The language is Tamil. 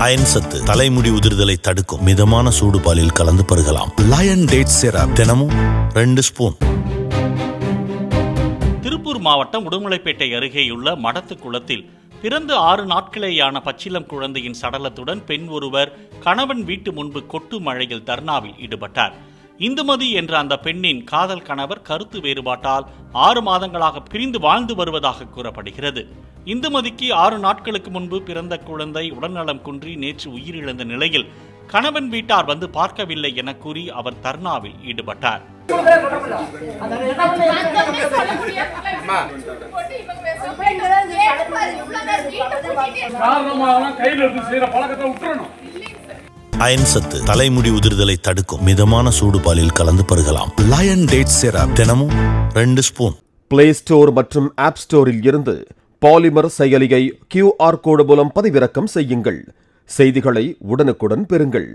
அயன் சத்து தலைமுடி உதிர்தலை தடுக்கும். மிதமான சூடு பாலில் கலந்து பருகலாம். லயன் டேட் சிரப் தினமும் 2 ஸ்பூன். திருப்பூர் மாவட்டம் உடுமலைப்பேட்டை அருகேயுள்ள மடத்து குளத்தில் பிறந்து 6 நாட்களேயான பச்சிளம் குழந்தையின் சடலத்துடன் பெண் ஒருவர் கணவன் வீட்டு முன்பு கொட்டு மழையில் தர்ணாவில் ஈடுபட்டார். இந்துமதி என்ற அந்த பெண்ணின் காதல் கணவர் கருத்து வேறுபாட்டால் 6 மாதங்களாக பிரிந்து வாழ்ந்து வருவதாக கூறப்படுகிறது. இந்துமதிக்கு 6 நாட்களுக்கு முன்பு பிறந்த குழந்தை உடல்நலம் குன்றி நேற்று உயிரிழந்த நிலையில் கணவன் வீட்டார் வந்து பார்க்கவில்லை என கூறி அவர் தர்ணாவில் ஈடுபட்டார். அயன் சத்து தலைமுடி உதிர்தலை தடுக்கும். மிதமான சூடு பாலில் கலந்து பருகலாம். லயன் டேட் சிரப் தினமும் 2 ஸ்பூன். பிளே ஸ்டோர் மற்றும் ஆப் ஸ்டோரில் இருந்து பாலிமர் செயலியை QR கோடு மூலம் பதிவிறக்கம் செய்யுங்கள். செய்திகளை உடனுக்குடன் பெறுங்கள்.